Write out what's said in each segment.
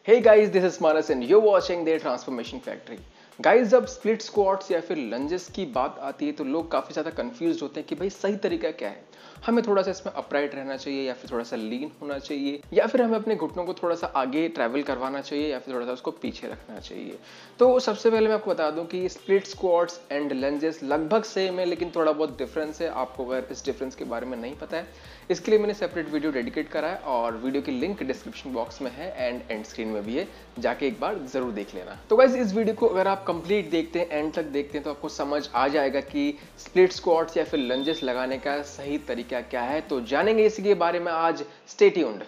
Hey guys, this is Manas and you're watching the Transformation Factory. Guys जब split squats या फिर lunges की बात आती है तो लोग काफ़ी ज़्यादा कंफ्यूज होते हैं कि भाई सही तरीका क्या है। हमें थोड़ा सा इसमें अपराइट रहना चाहिए या फिर थोड़ा सा लीन होना चाहिए या फिर हमें अपने घुटनों को थोड़ा सा आगे ट्रैवल करवाना चाहिए या फिर थोड़ा सा उसको पीछे रखना चाहिए। तो सबसे पहले मैं आपको बता दूं कि स्प्लिट स्क्वाट्स एंड लंजेस लगभग सेम है, लेकिन थोड़ा बहुत डिफरेंस है। आपको अगर इस डिफरेंस के बारे में नहीं पता है, इसके लिए मैंने सेपरेट वीडियो डेडिकेट करा है और वीडियो की लिंक डिस्क्रिप्शन बॉक्स में है एंड स्क्रीन में भी है, जाके एक बार जरूर देख लेना। तो गाइस इस वीडियो को अगर आप कंप्लीट देखते हैं, एंड तक देखते हैं, तो आपको समझ आ जाएगा कि स्प्लिट स्क्वाट्स या फिर लंजेस लगाने का सही तरीका क्या है। तो जानेंगे इसके बारे में आज। Stay tuned.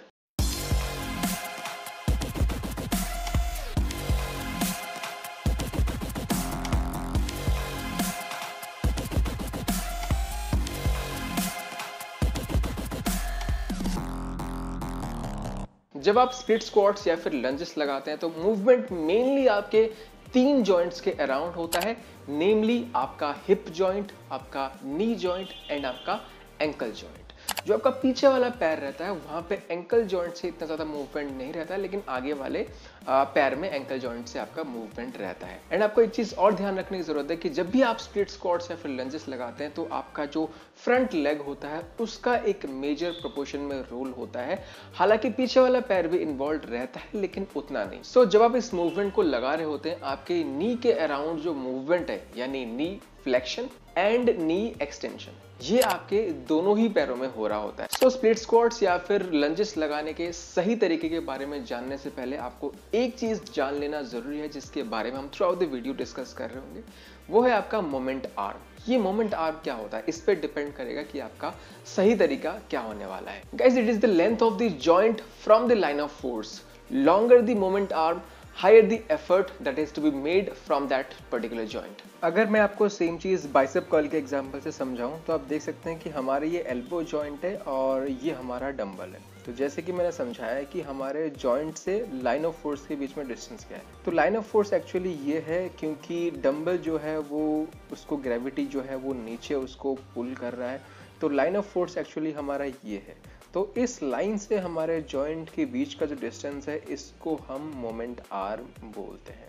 जब आप स्प्लिट स्क्वाट्स या फिर लंजेस लगाते हैं तो मूवमेंट मेनली आपके तीन जॉइंट्स के अराउंड होता है, नेमली आपका हिप जॉइंट, आपका नी जॉइंट एंड आपका एंकल जॉइंट। जो आपका पीछे वाला पैर रहता है वहां पे एंकल जॉइंट से इतना ज्यादा मूवमेंट नहीं रहता है, लेकिन आगे वाले पैर में एंकल जॉइंट से आपका मूवमेंट रहता है। एंड आपको एक चीज और ध्यान रखने की जरूरत है कि जब भी आप स्प्लिट स्क्वाट्स या फिर लंजेस लगाते हैं तो आपका जो फ्रंट लेग होता है उसका एक मेजर प्रोपोर्शन में रोल होता है। हालांकि पीछे वाला पैर भी इन्वॉल्व रहता है, लेकिन उतना नहीं। सो जब आप इस मूवमेंट को लगा रहे होते हैं, आपके नी के अराउंड जो मूवमेंट है, यानी नी फ्लेक्शन एंड नी एक्सटेंशन, ये आपके दोनों ही पैरों में हो रहा होता है। सो स्प्लिट स्क्वाट्स या फिर लंजेस लगाने के सही तरीके के बारे में जानने से पहले आपको एक चीज जान लेना जरूरी है, जिसके बारे में हम through out the video discuss कर रहे होंगे। वो है आपका मोमेंट आर्म। ये मोमेंट आर्म क्या होता है, इस पे डिपेंड करेगा कि आपका सही तरीका क्या होने वाला है। Guys, it is the length of the joint from the line of force. Longer the moment arm, higher the effort that is to be made from that particular joint। अगर मैं आपको सेम चीज बाइसेप कर्ल के example से समझाऊं तो आप देख सकते हैं कि हमारे ये एल्बो जॉइंट है और ये हमारा डंबल है। तो जैसे कि मैंने समझाया है कि हमारे जॉइंट से लाइन ऑफ फोर्स के बीच में डिस्टेंस क्या है, तो लाइन ऑफ फोर्स एक्चुअली ये है, क्योंकि डंबल जो है वो उसको ग्रेविटी जो है वो नीचे उसको पुल कर रहा है, तो लाइन ऑफ फोर्स एक्चुअली हमारा ये है। तो इस लाइन से हमारे जॉइंट के बीच का जो डिस्टेंस है, इसको हम मोमेंट आर्म बोलते हैं।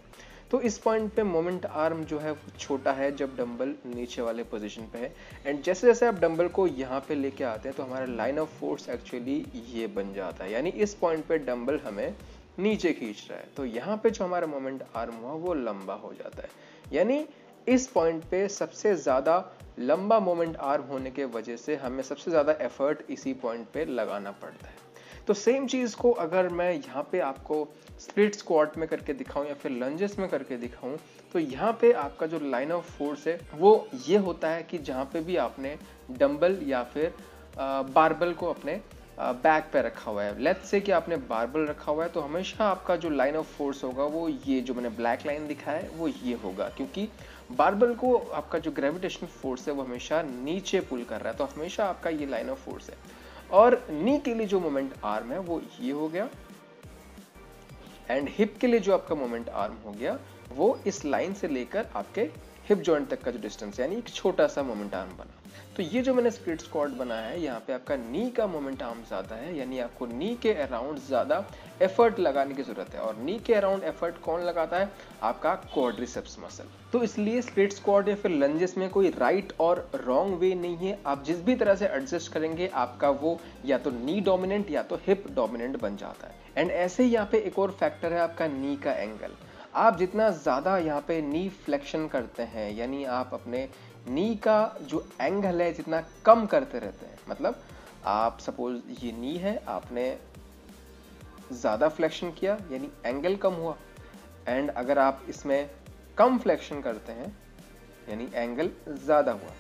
तो इस पॉइंट पे मोमेंट आर्म जो है वो छोटा है जब डंबल नीचे वाले पोजीशन पे है, एंड जैसे जैसे आप डंबल को यहाँ पे लेके आते हैं तो हमारा लाइन ऑफ फोर्स एक्चुअली ये बन जाता है, यानी इस पॉइंट पे डंबल हमें नीचे खींच रहा है, तो यहाँ पे जो हमारा मोमेंट आर्म हुआ वो लंबा हो जाता है। यानी इस पॉइंट पे सबसे ज्यादा लंबा मोमेंट आर्म होने के वजह से हमें सबसे ज्यादा एफर्ट इसी पॉइंट पे लगाना पड़ता है। तो सेम चीज को अगर मैं यहाँ पे आपको स्प्लिट स्क्वाट में करके दिखाऊं या फिर लंजेस में करके दिखाऊं, तो यहाँ पे आपका जो लाइन ऑफ फोर्स है वो ये होता है कि जहाँ पे भी आपने डंबल या फिर बारबल को अपने बैक पे रखा हुआ है। लेट्स से कि आपने बारबल रखा हुआ है, तो हमेशा आपका जो लाइन ऑफ फोर्स होगा वो ये जो मैंने ब्लैक लाइन दिखाया है वो ये होगा, क्योंकि बारबल को आपका जो ग्रेविटेशनल फोर्स है वो हमेशा नीचे पुल कर रहा है, तो हमेशा आपका ये लाइन ऑफ फोर्स है। और नी के लिए जो मोमेंट आर्म है वो ये हो गया, एंड हिप के लिए जो आपका मोमेंट आर्म हो गया वो इस लाइन से लेकर आपके हिप जॉइंट तक का जो डिस्टेंस, यानी एक छोटा सा मोमेंट आर्म बना। तो ये जो मैंने स्प्लिट स्क्वाट बनाया है, यहाँ पे आपका नी का मोमेंट आर्म ज्यादा है, यानी आपको नी के अराउंड ज्यादा एफर्ट लगाने की जरूरत है। और नी के अराउंड एफर्ट कौन लगाता है? आपका क्वाड्रिसेप्स मसल। तो इसलिए स्प्लिट स्क्वाट या फिर लंजेस में कोई राइट और रॉन्ग वे नहीं है। आप जिस भी तरह से एडजस्ट करेंगे आपका वो या तो नी डोमिनेंट या तो हिप डोमिनेंट बन जाता है। एंड ऐसे ही यहाँ पे एक और फैक्टर है आपका नी का एंगल। आप जितना ज्यादा यहाँ पे नी फ्लेक्शन करते हैं, यानी आप अपने नी का जो एंगल है जितना कम करते रहते हैं, मतलब आप सपोज ये नी है, आपने ज्यादा फ्लेक्शन किया यानी एंगल कम हुआ, एंड अगर आप इसमें कम फ्लेक्शन करते हैं यानी एंगल ज्यादा हुआ,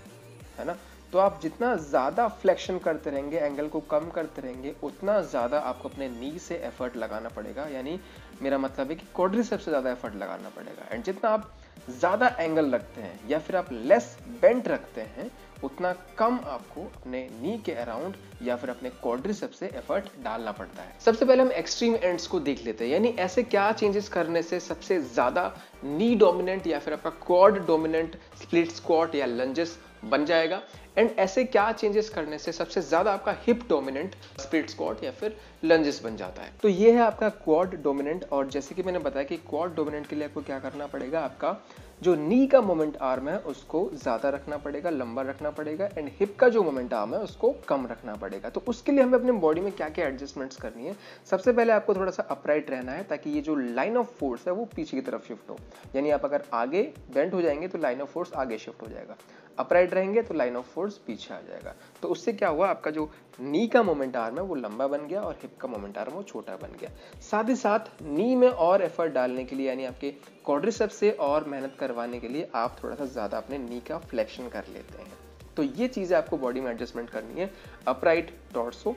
है ना। तो आप जितना ज्यादा फ्लेक्शन करते रहेंगे, एंगल को कम करते रहेंगे, उतना ज्यादा आपको अपने नी से एफर्ट लगाना पड़ेगा, यानी मेरा मतलब है कि क्वाड्रिसेप्स से ज्यादा एफर्ट लगाना पड़ेगा। एंड जितना आप ज्यादा एंगल रखते हैं या फिर आप लेस बेंट रखते हैं, उतना कम आपको अपने नी के अराउंड या फिर अपने क्वाड्रिसेप्स से एफर्ट डालना पड़ता है। सबसे पहले हम एक्सट्रीम एंड्स को देख लेते हैं, यानी ऐसे क्या चेंजेस करने से सबसे ज्यादा नी डोमिनेंट या फिर आपका क्वाड डोमिनेंट स्प्लिट स्क्वाट या लंजेस बन जाएगा। एंड ऐसे क्या चेंजेस करने से सबसे ज्यादा आपका हिप डोमिनेंट स्प्लिट स्क्वाट या फिर लंजेस बन जाता है। तो ये है आपका क्वाड डोमिनेंट। और जैसे कि मैंने बताया कि क्वाड डोमिनेंट के लिए आपको क्या करना पड़ेगा, आपका जो नी का मोमेंट आर्म है उसको ज्यादा रखना पड़ेगा, लंबा रखना पड़ेगा, एंड हिप का जो मोमेंट आर्म है उसको कम रखना पड़ेगा। तो उसके लिए हमें अपने बॉडी में क्या क्या एडजस्टमेंट्स करनी है। सबसे पहले आपको थोड़ा सा अपराइट रहना है ताकि ये जो लाइन ऑफ फोर्स है वो पीछे की तरफ शिफ्ट हो। यानी आप अगर आगे बेंट हो जाएंगे तो लाइन ऑफ फोर्स आगे शिफ्ट हो जाएगा, अपराइट रहेंगे तो लाइन ऑफ फोर्स पीछे आ जाएगा। तो उससे क्या हुआ, आपका जो नी का मोमेंट आर्म है वो लंबा बन गया और हिप का मोमेंट आर्म वो छोटा बन गया। साथ ही साथ नी में और एफर्ट डालने के लिए, यानी आपके क्वाड्रिसेप्स से और मेहनत करवाने के लिए आप थोड़ा सा ज्यादा अपने नी का फ्लेक्शन कर लेते हैं। तो ये चीजें आपको बॉडी में एडजस्टमेंट करनी है। अपराइट टॉर्सो,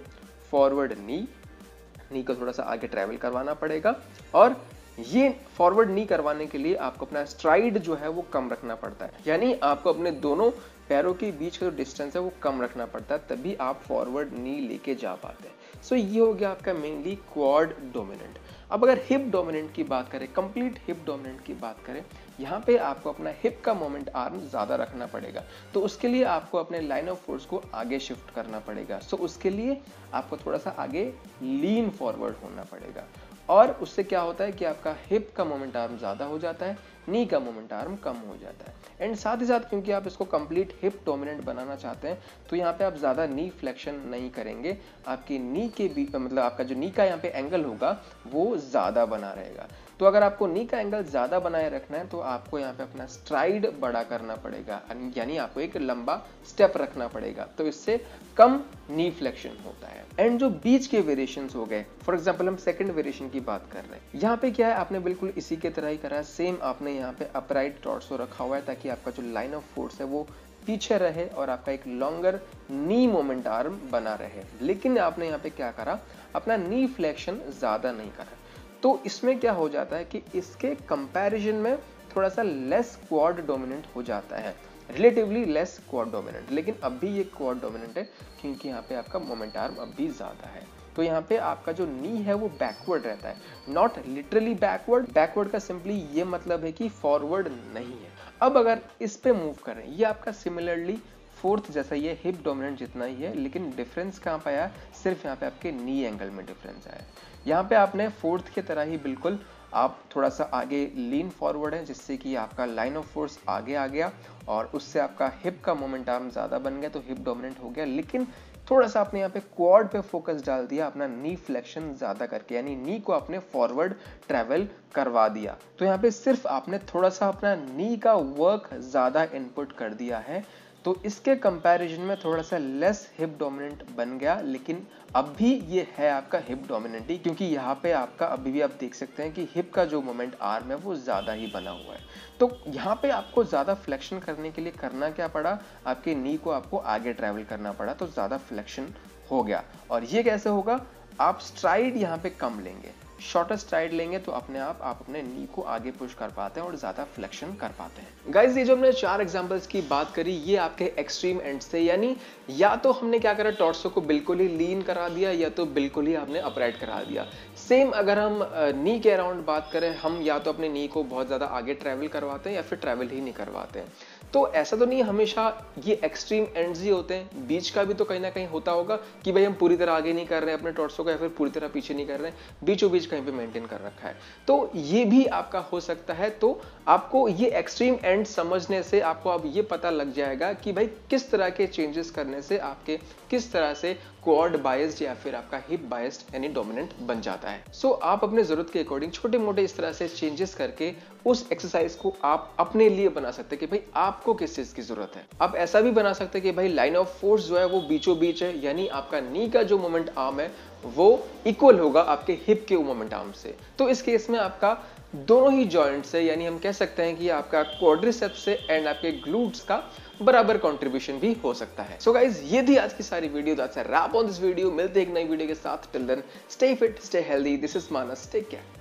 फॉरवर्ड नी को थोड़ा सा आगे ट्रैवल करवाना पड़ेगा। और ये फॉरवर्ड नी करवाने के लिए आपको अपना स्ट्राइड जो है वो कम रखना पड़ता है, यानी आपको अपने दोनों पैरों के बीच का जो डिस्टेंस है वो कम रखना पड़ता है, तभी आप फॉरवर्ड नी लेके जा पाते हैं। सो ये हो गया आपका मेनली क्वाड डोमिनेंट। अब अगर हिप डोमिनेंट की बात करें, कंप्लीट हिप डोमिनेंट की बात करें, यहाँ पे आपको अपना हिप का मोमेंट आर्म ज्यादा रखना पड़ेगा। तो उसके लिए आपको अपने लाइन ऑफ फोर्स को आगे शिफ्ट करना पड़ेगा। सो उसके लिए आपको थोड़ा सा आगे लीन फॉरवर्ड होना पड़ेगा। और उससे क्या होता है कि आपका हिप का मोमेंट आर्म ज्यादा हो जाता है, नी का मोमेंट आर्म कम हो जाता है। एंड साथ ही साथ क्योंकि आप इसको कंप्लीट हिप डोमिनेंट बनाना चाहते हैं तो यहाँ पे आप ज्यादा नी फ्लेक्शन नहीं करेंगे, आपकी नी के बीच मतलब आपका जो नी का यहाँ पे एंगल होगा वो ज्यादा बना रहेगा। तो अगर आपको नी का एंगल ज्यादा बनाए रखना है तो आपको यहाँ पे अपना स्ट्राइड बड़ा करना पड़ेगा, यानी आपको एक लंबा स्टेप रखना पड़ेगा। तो इससे कम नी फ्लेक्शन होता है। एंड जो बीच के वेरिएशंस हो गए, फॉर एग्जांपल हम सेकंड वेरिएशन की बात कर रहे हैं, यहाँ पे क्या है, आपने बिल्कुल इसी के तरह ही करा है। सेम आपने यहाँ पे अपराइट टॉर्सो रखा हुआ है ताकि आपका जो लाइन ऑफ फोर्स है वो पीछे रहे और आपका एक लॉन्गर नी मोमेंट आर्म बना रहे। लेकिन आपने यहाँ पे क्या करा, अपना नी फ्लेक्शन ज्यादा नहीं करा। तो इसमें क्या हो जाता है कि इसके कंपैरिजन में थोड़ा सा लेस क्वाड डोमिनेंट हो जाता है, रिलेटिवली लेस क्वाड डोमिनेंट। लेकिन अब भी ये क्वाड डोमिनेंट है क्योंकि यहाँ पे आपका मोमेंट आर्म अब भी ज्यादा है। तो यहाँ पे आपका जो नी है वो बैकवर्ड रहता है, नॉट लिटरली बैकवर्ड। बैकवर्ड का सिंपली ये मतलब है कि फॉरवर्ड नहीं है। अब अगर इस पे मूव करें, ये आपका सिमिलरली फोर्थ जैसा ये हिप डोमिनेंट जितना ही है, लेकिन डिफरेंस कहाँ पे आया, सिर्फ यहाँ पे आपके नी एंगल में डिफरेंस आया। यहाँ पे आपने फोर्थ की तरह ही बिल्कुल आप थोड़ा सा आगे लीन फॉरवर्ड है जिससे कि आपका लाइन ऑफ फोर्स आगे आ गया और उससे आपका हिप का मोमेंट आर्म ज्यादा बन गया, तो हिप डोमिनेंट हो गया। लेकिन थोड़ा सा आपने यहाँ पे क्वाड पे फोकस डाल दिया अपना नी फ्लेक्शन ज्यादा करके, यानी नी को आपने फॉरवर्ड ट्रेवल करवा दिया। तो यहाँ पे सिर्फ आपने थोड़ा सा अपना नी का वर्क ज्यादा इनपुट कर दिया है, तो इसके कंपैरिजन में थोड़ा सा लेस हिप डोमिनेंट बन गया। लेकिन अब भी ये है आपका हिप डोमिनेंट ही, क्योंकि यहाँ पे आपका अभी भी आप देख सकते हैं कि हिप का जो मोमेंट आर्म है वो ज्यादा ही बना हुआ है। तो यहाँ पे आपको ज्यादा फ्लेक्शन करने के लिए करना क्या पड़ा, आपके नी को आपको आगे ट्रेवल करना पड़ा, तो ज्यादा फ्लेक्शन हो गया। और ये कैसे होगा, आप स्ट्राइड यहाँ पे कम लेंगे, शॉर्टर स्ट्राइड लेंगे तो अपने आप अपने नी को आगे पुश कर पाते हैं और ज्यादा फ्लेक्शन कर पाते हैं। गाइस, ये जो हमने 4 एग्जांपल्स की बात करी ये आपके एक्सट्रीम एंड से, यानी या तो हमने क्या करा, टॉर्सो को बिल्कुल ही लीन करा दिया या तो बिल्कुल ही आपने अपराइट करा दिया। सेम अगर हम नी के अराउंड बात करें, हम या तो अपने नी को बहुत ज्यादा आगे ट्रेवल करवाते हैं या फिर ट्रेवल ही नहीं करवाते हैं। तो ऐसा तो नहीं हमेशा ये एक्सट्रीम एंड्स ही होते हैं, बीच का भी तो कहीं ना कहीं होता होगा कि भाई हम पूरी तरह आगे नहीं कर रहे हैं अपने टॉर्सो को या फिर पूरी तरह पीछे नहीं कर रहे हैं, बीचों बीच कहीं पे मेंटेन कर रखा है। तो ये भी आपका हो सकता है। तो आपको ये एक्सट्रीम एंड समझने से आपको अब ये पता लग जाएगा कि भाई किस तरह के चेंजेस करने से आपके किस तरह से क्वाड बायस्ड या फिर आपका हिप बायस्ड यानी डोमिनेंट बन जाता है। सो आप अपने जरूरत के अकॉर्डिंग छोटे मोटे इस तरह से चेंजेस करके उस एक्सरसाइज को आप अपने लिए बना सकते हैं कि भाई आपको किस चीज की जरूरत है। आप ऐसा भी बना सकते हैं कि भाई लाइन ऑफ फोर्स जो है वो बीचों बीच है, यानी आपका नी का जो मोमेंट आर्म है वो इक्वल होगा आपके हिप के मोमेंट आर्म से। तो इस केस में आपका दोनों ही जॉइंट से, यानी हम कह सकते हैं कि आपका क्वाड्रिसेप्स से एंड आपके ग्लूट्स का बराबर कंट्रीब्यूशन भी हो सकता है। सो गाइज, ये थी आज की सारी video. That's a wrap on this video. मिलते हैं एक नई वीडियो के साथ। Till then stay fit, stay healthy. This is Manas, take care.